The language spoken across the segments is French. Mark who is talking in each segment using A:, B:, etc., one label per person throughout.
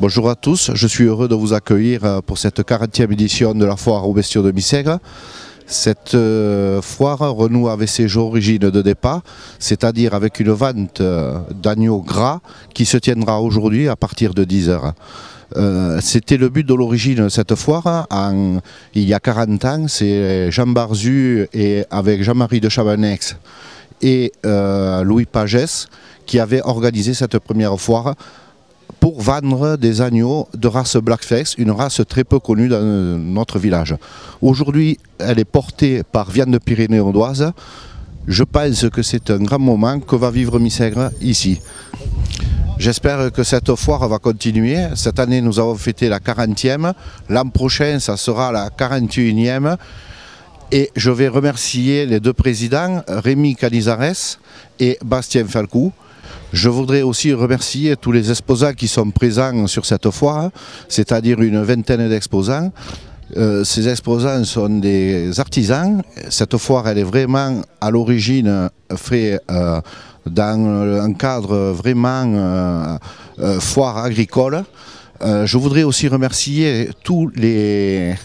A: Bonjour à tous, je suis heureux de vous accueillir pour cette 40e édition de la foire aux bestiaux de Missègre. Cette foire renoue avec ses origines de départ, c'est-à-dire avec une vente d'agneaux gras qui se tiendra aujourd'hui à partir de 10 h. C'était le but de l'origine de cette foire. Il y a 40 ans, c'est Jean Barzu et avec Jean-Marie de Chabanex et Louis Pagès qui avaient organisé cette première foire pour vendre des agneaux de race Blackface, une race très peu connue dans notre village. Aujourd'hui, elle est portée par Viande Pyrénées-Audoise. Je pense que c'est un grand moment que va vivre Missègre ici. J'espère que cette foire va continuer. Cette année, nous avons fêté la 40e. L'an prochain, ça sera la 41e. Et je vais remercier les deux présidents, Rémi Canizares et Bastien Falcou. Je voudrais aussi remercier tous les exposants qui sont présents sur cette foire, c'est-à-dire une vingtaine d'exposants. Ces exposants sont des artisans. Cette foire, elle est vraiment à l'origine faite dans un cadre vraiment foire agricole. Je voudrais aussi remercier tous les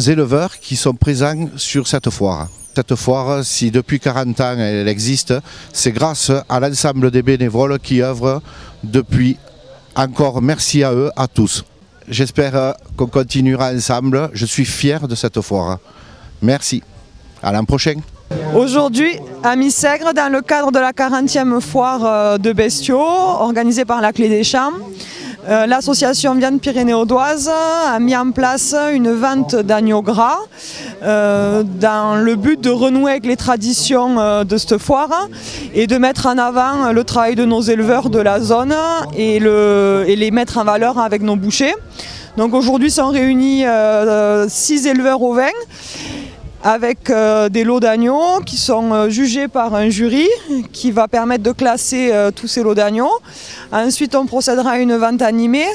A: éleveurs qui sont présents sur cette foire. Cette foire, si depuis 40 ans elle existe, c'est grâce à l'ensemble des bénévoles qui œuvrent depuis. Encore merci à eux, à tous. J'espère qu'on continuera ensemble. Je suis fier de cette foire. Merci. À l'an prochain.
B: Aujourd'hui, à Missègre, dans le cadre de la 40e foire de bestiaux, organisée par la Clé des Champs, l'association Viande Pyrénées-Audoise a mis en place une vente d'agneaux gras dans le but de renouer avec les traditions de cette foire et de mettre en avant le travail de nos éleveurs de la zone et les mettre en valeur avec nos bouchers. Donc aujourd'hui sont réunis 6 éleveurs ovins avec des lots d'agneaux qui sont jugés par un jury qui va permettre de classer tous ces lots d'agneaux. Ensuite, on procédera à une vente animée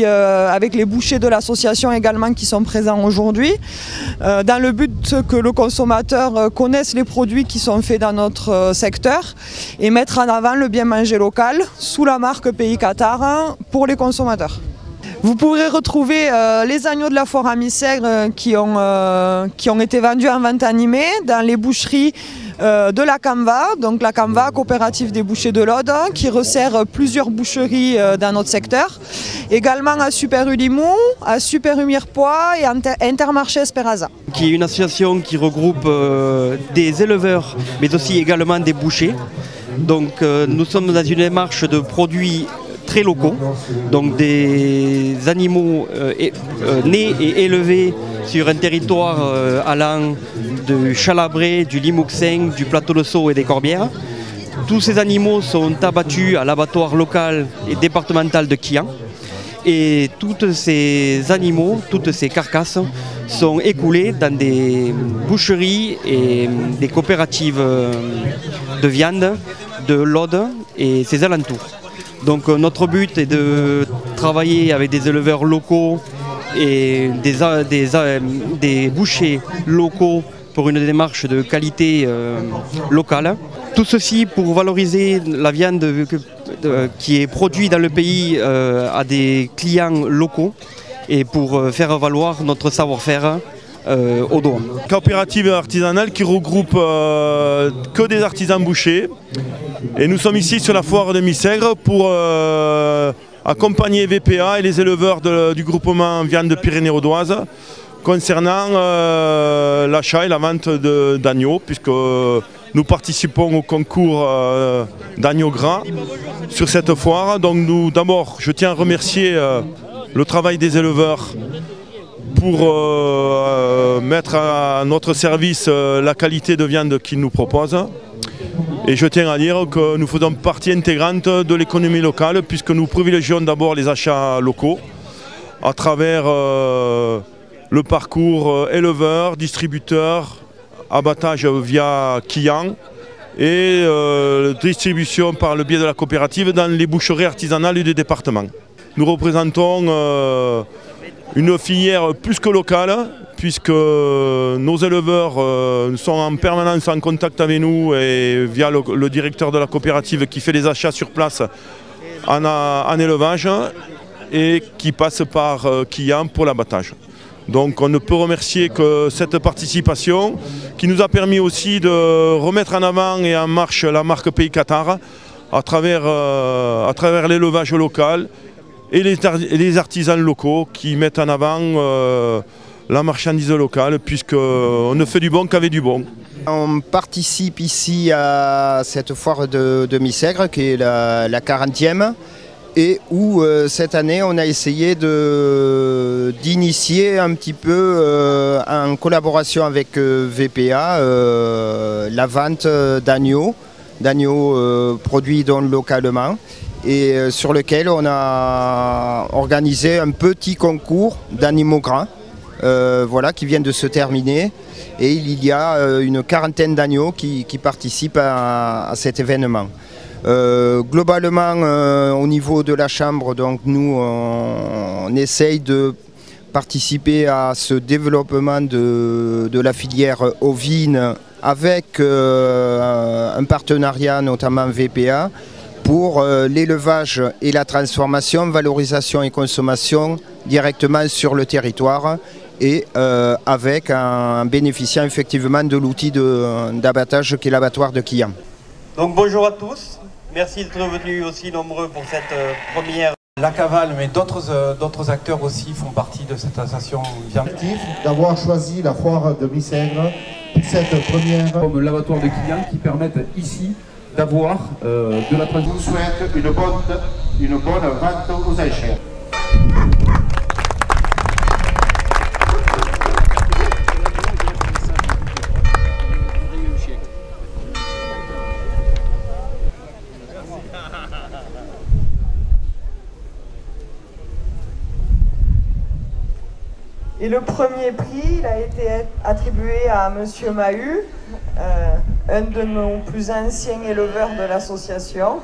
B: avec les bouchers de l'association également qui sont présents aujourd'hui, dans le but que le consommateur connaisse les produits qui sont faits dans notre secteur et mettre en avant le bien manger local sous la marque Pays Qatar pour les consommateurs. Vous pourrez retrouver les agneaux de la foire à Missègre qui ont été vendus en vente animée dans les boucheries de la CAMVA, donc la CAMVA, coopérative des bouchers de l'Aude, qui resserre plusieurs boucheries dans notre secteur. Également à Super U Limoux, à Super U Mirepoix et à Intermarché Espéraza.
C: Qui est une association qui regroupe des éleveurs, mais aussi également des bouchers. Donc nous sommes dans une démarche de produits très locaux, donc des animaux nés et élevés sur un territoire allant de Chalabré, du Limouxin, du plateau de Sceaux et des Corbières. Tous ces animaux sont abattus à l'abattoir local et départemental de Quillan. Et tous ces animaux, toutes ces carcasses sont écoulées dans des boucheries et des coopératives de viande de l'Aude et ses alentours. Donc notre but est de travailler avec des éleveurs locaux et des bouchers locaux pour une démarche de qualité locale. Tout ceci pour valoriser la viande qui est produite dans le pays à des clients locaux et pour faire valoir notre savoir-faire au doigt.
D: Coopérative artisanale qui regroupe que des artisans bouchers. Et nous sommes ici sur la foire de Missègre pour accompagner VPA et les éleveurs du groupement Viande Pyrénées-Audoise concernant l'achat et la vente d'agneaux, puisque nous participons au concours d'agneaux gras sur cette foire. Donc d'abord, je tiens à remercier le travail des éleveurs pour mettre à notre service la qualité de viande qu'ils nous proposent. Et je tiens à dire que nous faisons partie intégrante de l'économie locale puisque nous privilégions d'abord les achats locaux à travers le parcours éleveur, distributeur, abattage via Quillan et distribution par le biais de la coopérative dans les boucheries artisanales du département. Nous représentons une filière plus que locale, puisque nos éleveurs sont en permanence en contact avec nous et via le directeur de la coopérative qui fait les achats sur place en élevage et qui passe par Quillan pour l'abattage. Donc on ne peut remercier que cette participation qui nous a permis aussi de remettre en avant et en marche la marque Pays Qatar à travers l'élevage local et les artisans locaux qui mettent en avant la marchandise locale, puisqu'on ne fait du bon qu'avec du bon.
E: On participe ici à cette foire de Missègre qui est la 40e et où cette année on a essayé d'initier un petit peu en collaboration avec VPA la vente d'agneaux produits donc localement, et sur lequel on a organisé un petit concours d'animaux gras voilà, qui vient de se terminer, et il y a une quarantaine d'agneaux qui participent à cet événement. Globalement, au niveau de la chambre, donc nous on essaye de participer à ce développement de la filière ovine avec un partenariat notamment VPA pour l'élevage et la transformation, valorisation et consommation directement sur le territoire, et avec un bénéficiant effectivement de l'outil d'abattage qui est l'abattoir de Quillan.
C: Donc bonjour à tous, merci d'être venus aussi nombreux pour cette première.
F: La Cavale, mais d'autres acteurs aussi font partie de cette association Viande.
A: D'avoir choisi la foire de Missègre pour cette première.
F: Comme l'abattoir de Quillan qui permettent ici d'avoir de la transition.
A: Je vous souhaite une bonne vente aux enchères.
B: Et le premier prix, il a été attribué à Monsieur Mahut, un de nos plus anciens éleveurs de l'association.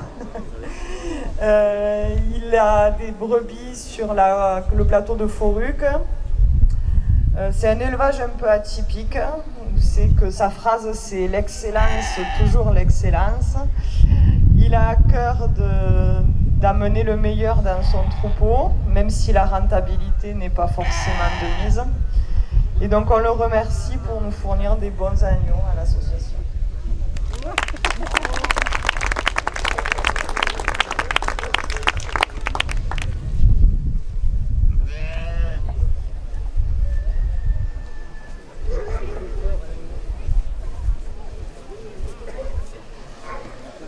B: Il a des brebis sur le plateau de Foruc. C'est un élevage un peu atypique. C'est que sa phrase, c'est l'excellence, toujours l'excellence. Il a à cœur d'amener le meilleur dans son troupeau, même si la rentabilité n'est pas forcément de mise. Et donc on le remercie pour nous fournir des bons agneaux à l'association.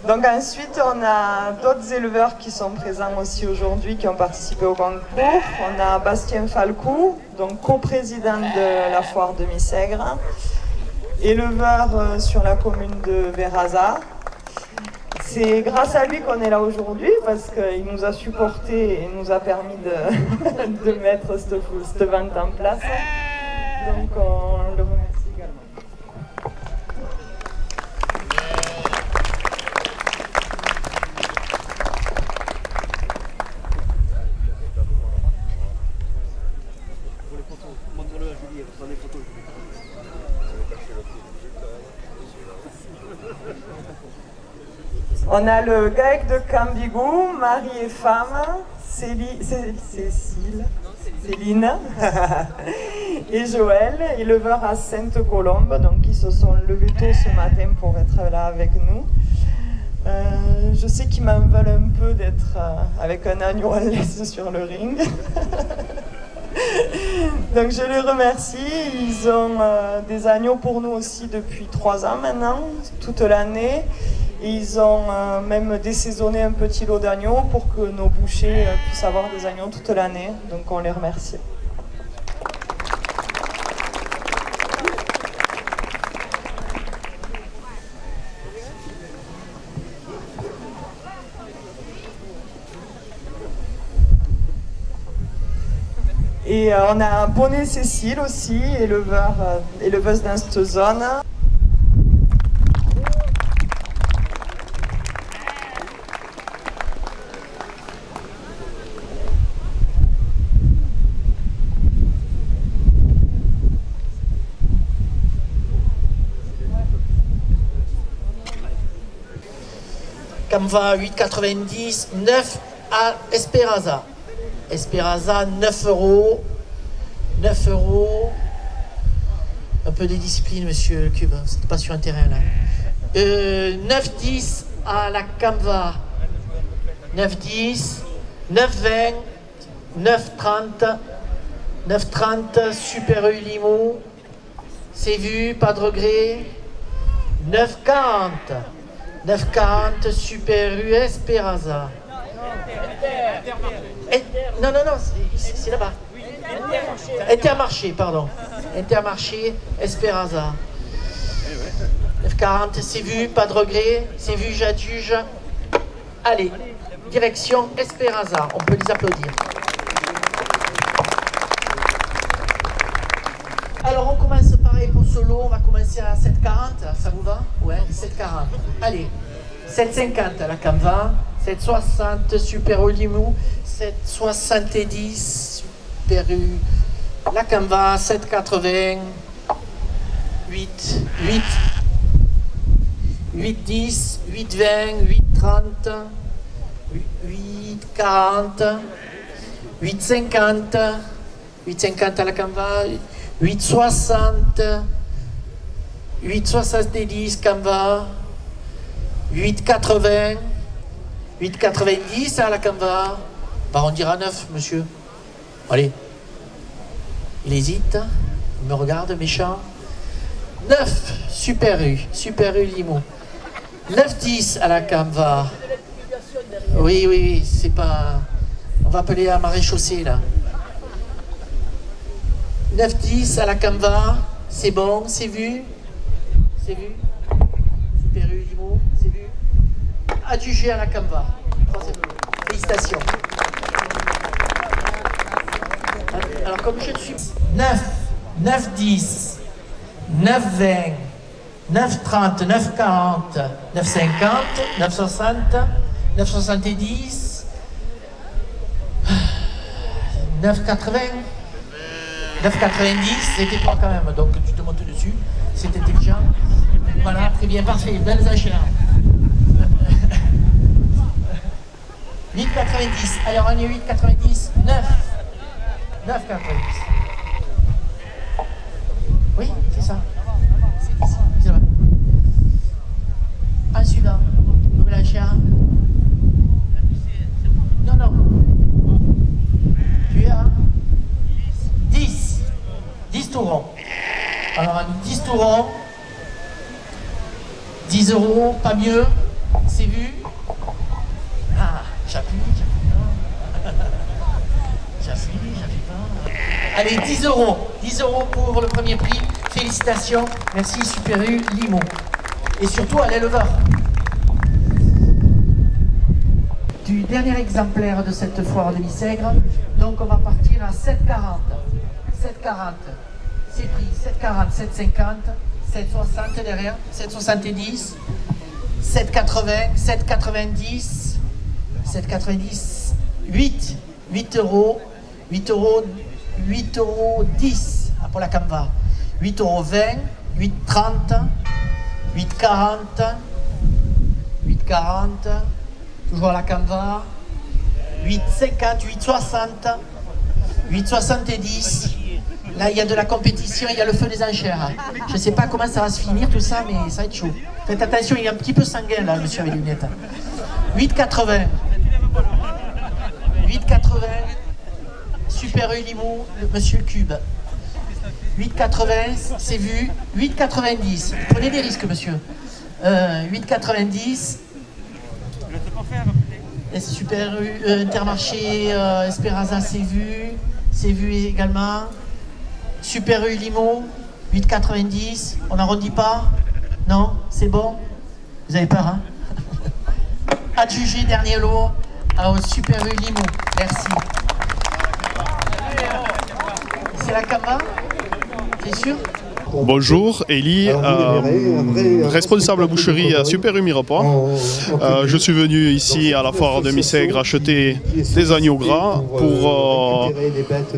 B: Donc ensuite, on a d'autres éleveurs qui sont présents aussi aujourd'hui, qui ont participé au concours. On a Bastien Falcou, donc coprésident de la foire de Missègre, éleveur sur la commune de Verraza. C'est grâce à lui qu'on est là aujourd'hui, parce qu'il nous a supporté et nous a permis de mettre cette vente en place. Donc on le remercie également. On a le GAEC de Cambigou, mari et femme, Céline et Joël, éleveurs à Sainte-Colombe, donc qui se sont levés tôt ce matin pour être là avec nous. Je sais qu'ils m'en veulent un peu d'être avec un agneau en laisse sur le ring. Donc je les remercie. Ils ont des agneaux pour nous aussi depuis 3 ans maintenant, toute l'année. Ils ont même désaisonné un petit lot d'agneaux pour que nos bouchers puissent avoir des agneaux toute l'année. Donc on les remercie. Et on a Bonnet Cécile aussi, éleveuse dans cette zone.
G: Camva 8,90, 9 à Esperaza. Esperaza, 9 euros. 9 euros. Un peu de discipline, monsieur Cube. C'était pas sur un terrain, là. 9,10 à la Canva. 9,10. 9,20. 9,30. 9,30, Super U Limo. C'est vu, pas de regret. 9,40. 9,40, Super U Esperaza. Non, c'est là-bas. Intermarché, pardon. Intermarché, Esperaza. 9,40, c'est vu, pas de regret. C'est vu, j'adjuge. Allez, direction Esperaza. On peut les applaudir. Alors, on commence pareil pour ce lot. On va commencer à 7,40. Ça vous va? Ouais, 7,40. Allez, 7,50 à la Canva. 7,60 Super U Limo. 7,70 Super U. La Canva, 7,80. 8, 10, 8,20, 8,30, 8,40, 8,50, 8,50 à la Canva, 8,60, 8,70 Canva, 8,80, 8,90 à la Canva. Bah on dira 9, monsieur. Allez. Il hésite, il me regarde, méchant. 9, Super U Limo. 9,10 à la Canva. Oui, c'est pas... On va appeler à maréchaussée, là. 9,10 à la Canva. C'est bon, c'est vu. C'est vu. Super U Limo, c'est vu. Adjugé à la Canva. Félicitations. Alors, comme je ne suis... 9, 9,10, 9,20, 9,30, 9,40, 9,50, 9,60, 9,70, 9,80, 9,90, c'était pas quand même, donc tu te montes dessus, c'est intelligent. Voilà, très bien, parfait, belles achats. 8,90, alors on est 8,90, 9, 9,90. Oui, c'est ça. C'est ici, c'est là-bas. En suivant, nouvel achat. Non. Tu es à 10. 10 tourons. Alors, on 10 tourons. 10 euros, pas mieux. C'est vu. Ah, j'appuie pas. J'appuie pas. Allez, 10 euros. 10 euros pour le premier prix. Félicitations. Merci Super U Limo. Et surtout à l'éleveur. Du dernier exemplaire de cette foire de Missègre. Donc on va partir à 7,40. 7,40. C'est pris. 7,40, 7,50, 7,60 derrière. 7,70. 7,80, 7,90. 7,90. 8. 8 euros. 8 euros. 8,10 euros pour la Canva. 8,20 euros, 8,30, 8,40, 8,40, toujours à la Canva. 8,50, 8,60, 8,70. Là, il y a de la compétition, il y a le feu des enchères. Je ne sais pas comment ça va se finir tout ça, mais ça va être chaud. Faites attention, il est un petit peu sanguin là, le monsieur avec les lunettes. 8,80. 8,80. Super U Limo, le monsieur Cube. 8,80, c'est vu. 8,90. Prenez des risques, monsieur. 8,90. Super U, Intermarché, Esperaza, c'est vu. C'est vu également. Super U Limo, 8,90. On n'arrondit pas? Non? C'est bon? Vous avez peur, hein? Adjugé, dernier lot, au Super U Limo. Merci. C'est la Canva? C'est sûr?
H: Bonjour, Élie, responsable boucherie à Super U Mirepoix. Je suis venu ici à la foire de Missègre acheter des agneaux gras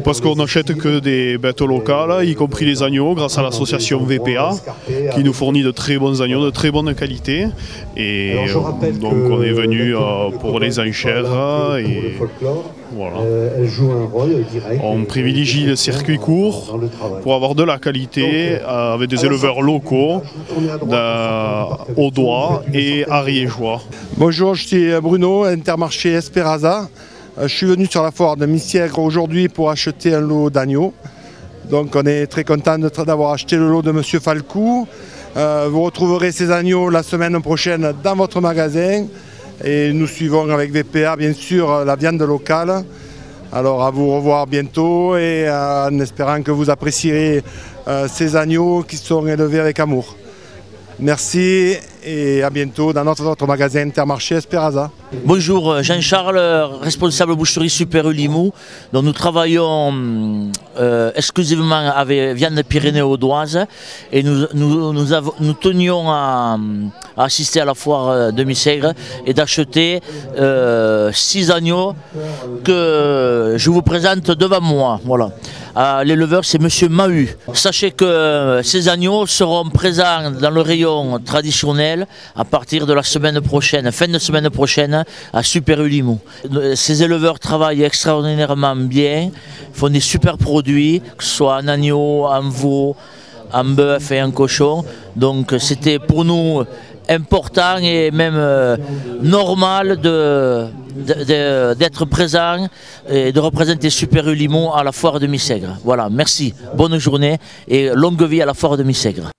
H: parce qu'on n'achète que des bêtes locales, y compris les agneaux, grâce à l'association VPA qui nous fournit de très bons agneaux, de très bonne qualité. Et donc on est venu pour les enchères et voilà. On privilégie le circuit court pour avoir de la qualité avec des éleveurs locaux, audois et ariégeois.
I: Bonjour, je suis Bruno, Intermarché Esperaza. Je suis venu sur la foire de Missègre aujourd'hui pour acheter un lot d'agneaux. Donc on est très content d'avoir acheté le lot de Monsieur Falcou. Vous retrouverez ces agneaux la semaine prochaine dans votre magasin. Et nous suivons avec VPA bien sûr la viande locale. Alors à vous revoir bientôt et en espérant que vous apprécierez ces agneaux qui sont élevés avec amour. Merci et à bientôt dans notre magasin Intermarché Esperaza.
J: Bonjour, Jean-Charles, responsable boucherie Super U Limoux. Donc nous travaillons exclusivement avec viande pyrénées-audoise et nous tenions à assister à la foire de Missègre et d'acheter 6 agneaux que je vous présente devant moi. Voilà. L'éleveur c'est Monsieur Mahut. Sachez que ces agneaux seront présents dans le rayon traditionnel à partir de la semaine prochaine, fin de semaine prochaine à Super U Limoux. Ces éleveurs travaillent extraordinairement bien, font des super produits, que ce soit en agneau, en veau, en bœuf et en cochon. Donc c'était pour nous important et même normal d'être présent et de représenter Super U Limoux à la foire de Missègre. Voilà, merci, bonne journée et longue vie à la foire de Missègre.